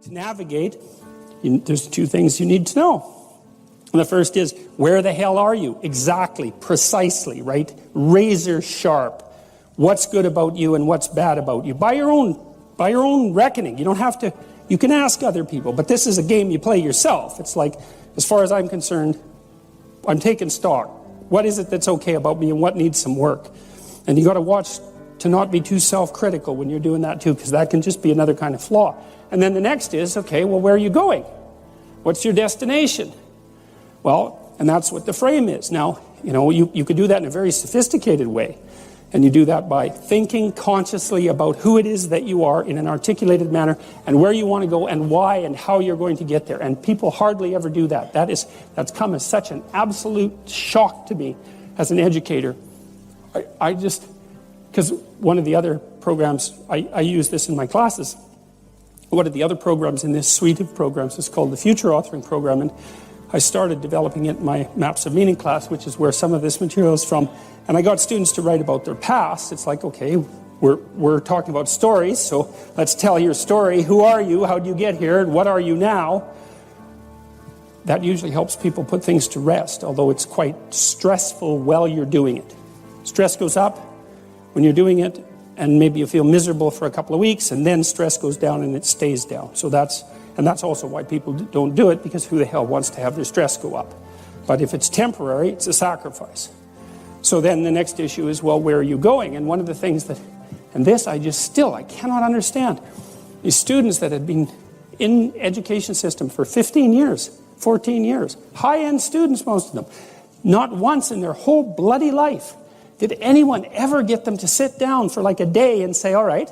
To navigate, there's two things you need to know. And the first is, where the hell are you? Exactly, precisely, right? Razor sharp. What's good about you and what's bad about you? By your own reckoning. You don't have to, you can ask other people, but this is a game you play yourself. It's like, as far as I'm concerned, I'm taking stock. What is it that's okay about me and what needs some work? And you got to watch to not be too self-critical when you're doing that too, because that can just be another kind of flaw. And then the next is, okay, well, where are you going? What's your destination? Well, and that's what the frame is. Now, you could do that in a very sophisticated way. And you do that by thinking consciously about who it is that you are in an articulated manner and where you want to go and why and how you're going to get there. And people hardly ever do that. That's come as such an absolute shock to me as an educator. Because one of the other programs, I use this in my classes. One of the other programs in this suite of programs is called the Future Authoring Program, and I started developing it in my Maps of Meaning class, which is where some of this material is from. And I got students to write about their past. It's like, okay, we're talking about stories, so let's tell your story. Who are you? How did you get here? And what are you now? That usually helps people put things to rest, although it's quite stressful while you're doing it. Stress goes up when you're doing it, and maybe you feel miserable for a couple of weeks, and then stress goes down and it stays down. So that's also why people don't do it, because who the hell wants to have their stress go up? But if it's temporary, it's a sacrifice. So then the next issue is, well, where are you going? And one of the things that, and this I cannot understand, these students that have been in education system for 15 years, 14 years, high-end students, most of them, not once in their whole bloody life did anyone ever get them to sit down for like a day and say, all right,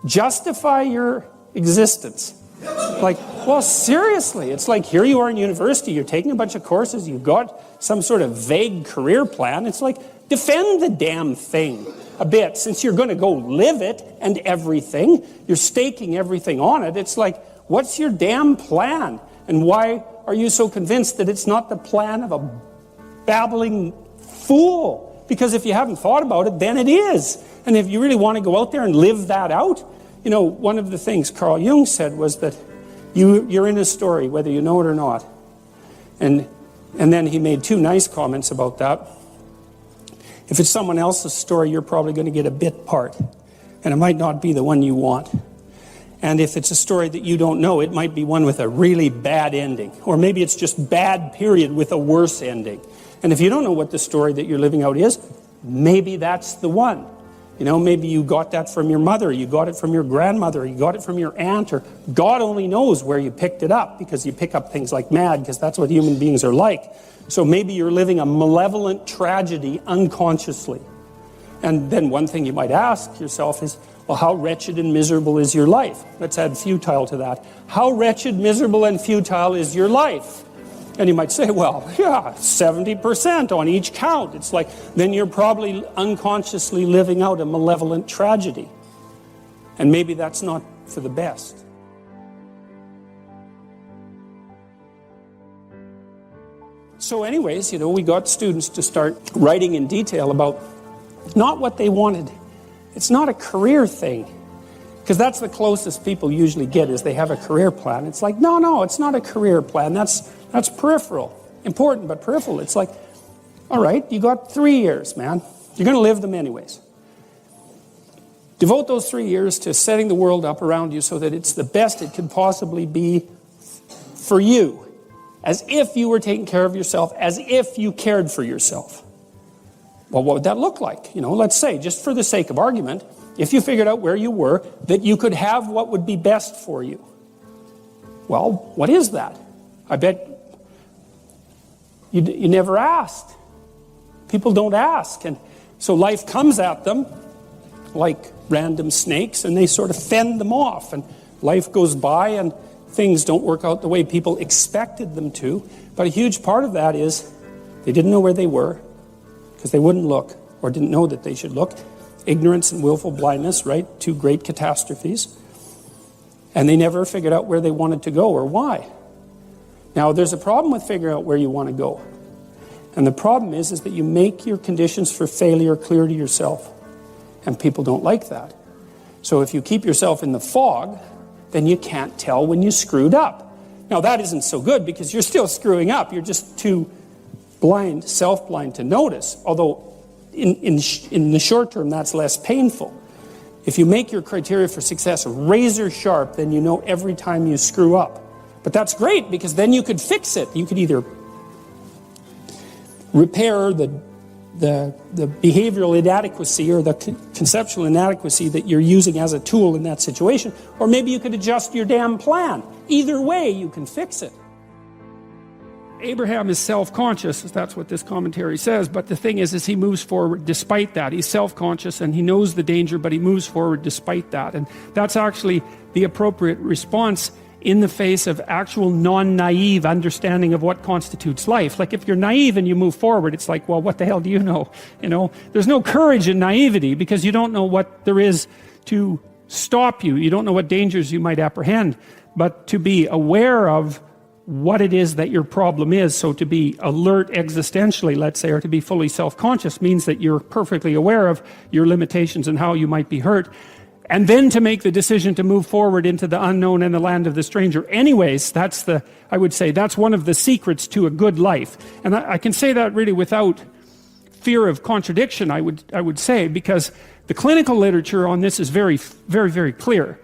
justify your existence. Like, well, seriously, it's like here you are in university, you're taking a bunch of courses, you've got some sort of vague career plan. It's like, defend the damn thing a bit. Since you're going to go live it and everything, you're staking everything on it. It's like, what's your damn plan? And why are you so convinced that it's not the plan of a babbling fool? Because if you haven't thought about it, then it is. And if you really want to go out there and live that out, one of the things Carl Jung said was that you're in a story, whether you know it or not. And then he made two nice comments about that. If it's someone else's story, you're probably going to get a bit part. And it might not be the one you want. And if it's a story that you don't know, it might be one with a really bad ending. Or maybe it's just bad, period, with a worse ending. And if you don't know what the story that you're living out is, maybe that's the one. Maybe you got that from your mother, you got it from your grandmother, you got it from your aunt, or God only knows where you picked it up, because you pick up things like mad, because that's what human beings are like. So maybe you're living a malevolent tragedy unconsciously. And then one thing you might ask yourself is, well, how wretched and miserable is your life? Let's add futile to that. How wretched, miserable, and futile is your life? And you might say, well, yeah, 70% on each count. It's like, then you're probably unconsciously living out a malevolent tragedy. And maybe that's not for the best. So anyways, we got students to start writing in detail about not what they wanted. It's not a career thing. Because that's the closest people usually get, is they have a career plan. It's like, no, it's not a career plan. That's peripheral. Important, but peripheral. It's like, all right, you got 3 years, man. You're going to live them anyways. Devote those 3 years to setting the world up around you so that it's the best it could possibly be for you. As if you were taking care of yourself, as if you cared for yourself. Well, what would that look like? Let's say, just for the sake of argument, if you figured out where you were, that you could have what would be best for you. Well, what is that? I bet you never asked. People don't ask. And so life comes at them like random snakes, and they sort of fend them off. And life goes by, and things don't work out the way people expected them to. But a huge part of that is they didn't know where they were because they wouldn't look, or didn't know that they should look. Ignorance and willful blindness, right? Two great catastrophes. And they never figured out where they wanted to go or why. Now, there's a problem with figuring out where you want to go. And the problem is that you make your conditions for failure clear to yourself. And people don't like that. So if you keep yourself in the fog, then you can't tell when you screwed up. Now that isn't so good because you're still screwing up. You're just too blind, self-blind to notice. Although in the short term, that's less painful. If you make your criteria for success razor sharp, then you know every time you screw up. But that's great because then you could fix it. You could either repair the behavioral inadequacy or the conceptual inadequacy that you're using as a tool in that situation, or maybe you could adjust your damn plan. Either way, you can fix it. Abraham is self-conscious, that's what this commentary says, but the thing is he moves forward despite that. He's self-conscious and he knows the danger, but he moves forward despite that. And that's actually the appropriate response in the face of actual non-naive understanding of what constitutes life. Like if you're naive and you move forward, it's like, well, what the hell do you know? You know, there's no courage in naivety because you don't know what there is to stop you. You don't know what dangers you might apprehend. But to be aware of what it is that your problem is, so to be alert existentially, let's say, or to be fully self-conscious means that you're perfectly aware of your limitations and how you might be hurt. And then to make the decision to move forward into the unknown and the land of the stranger. Anyways, I would say that's one of the secrets to a good life. And I can say that really without fear of contradiction, I would say, because the clinical literature on this is very, very, very clear.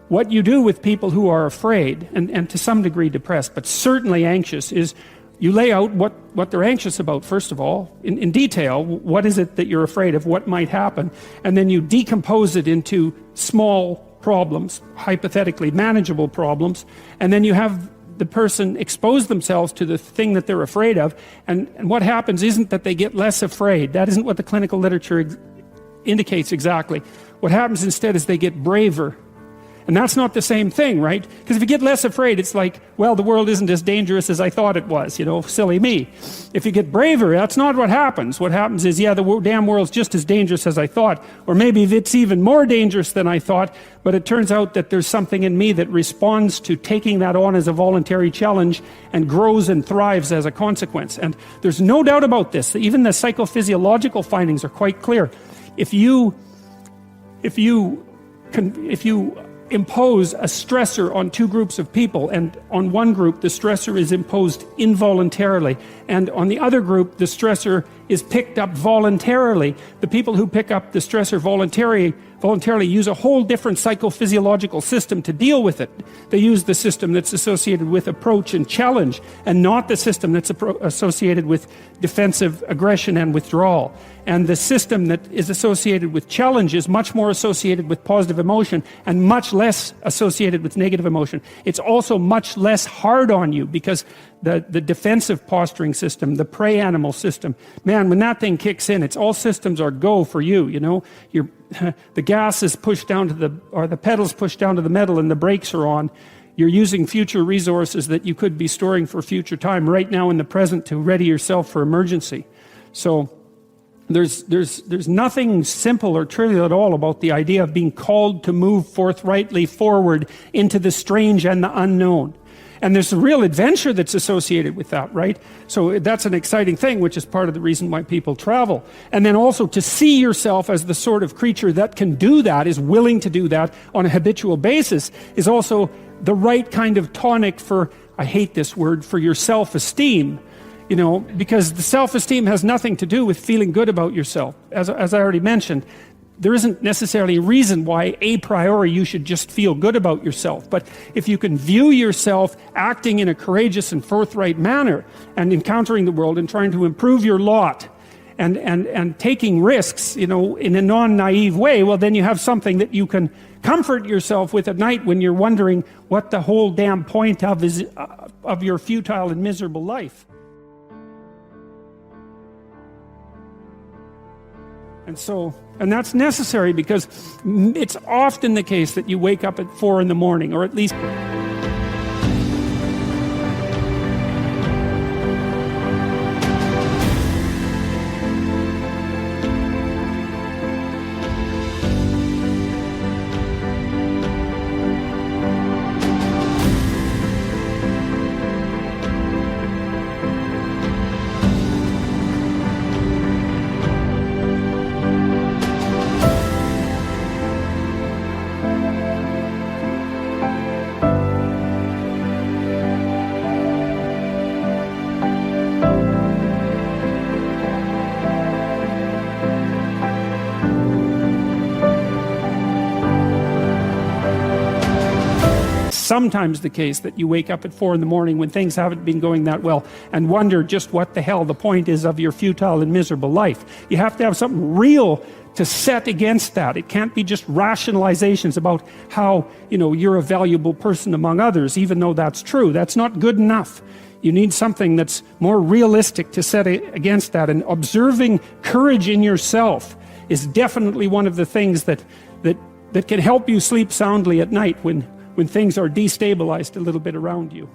What you do with people who are afraid, and to some degree depressed, but certainly anxious, is you lay out what they're anxious about, first of all, in detail. What is it that you're afraid of? What might happen? And then you decompose it into small problems, hypothetically manageable problems, and then you have the person expose themselves to the thing that they're afraid of, and what happens isn't that they get less afraid. That isn't what the clinical literature indicates exactly. What happens instead is they get braver. And that's not the same thing, right? Because if you get less afraid, it's like, well, the world isn't as dangerous as I thought it was, you know, silly me. If you get braver, that's not what happens. What happens is, yeah, the damn world's just as dangerous as I thought, or maybe it's even more dangerous than I thought, but it turns out that there's something in me that responds to taking that on as a voluntary challenge and grows and thrives as a consequence. And there's no doubt about this. Even the psychophysiological findings are quite clear. If you impose a stressor on two groups of people, and on one group the stressor is imposed involuntarily, and on the other group the stressor is picked up voluntarily, the people who pick up the stressor voluntarily use a whole different psychophysiological system to deal with it. They use the system that's associated with approach and challenge, and not the system that's associated with defensive aggression and withdrawal. And the system that is associated with challenge is much more associated with positive emotion and much less associated with negative emotion. It's also much less hard on you because the defensive posturing system, the prey animal system, man, when that thing kicks in, it's all systems are go for you, you know. The gas is pushed down to the pedals pushed down to the metal and the brakes are on. You're using future resources that you could be storing for future time right now in the present to ready yourself for emergency. So there's nothing simple or trivial at all about the idea of being called to move forthrightly forward into the strange and the unknown. And there's a real adventure that's associated with that, right? So that's an exciting thing, which is part of the reason why people travel. And then also to see yourself as the sort of creature that can do that, is willing to do that on a habitual basis, is also the right kind of tonic for, I hate this word, for your self-esteem. You know, because the self-esteem has nothing to do with feeling good about yourself. As I already mentioned, there isn't necessarily a reason why a priori you should just feel good about yourself. But if you can view yourself acting in a courageous and forthright manner and encountering the world and trying to improve your lot and taking risks, you know, in a non-naive way, well, then you have something that you can comfort yourself with at night when you're wondering what the whole damn point of your futile and miserable life. And that's necessary because it's often the case that you wake up at 4 in the morning, or at least sometimes the case that you wake up at 4 in the morning when things haven't been going that well and wonder just what the hell the point is of your futile and miserable life. You have to have something real to set against that. It can't be just rationalizations about how, you're a valuable person among others, even though that's true. That's not good enough. You need something that's more realistic to set against that. And observing courage in yourself is definitely one of the things that can help you sleep soundly at night when things are destabilized a little bit around you.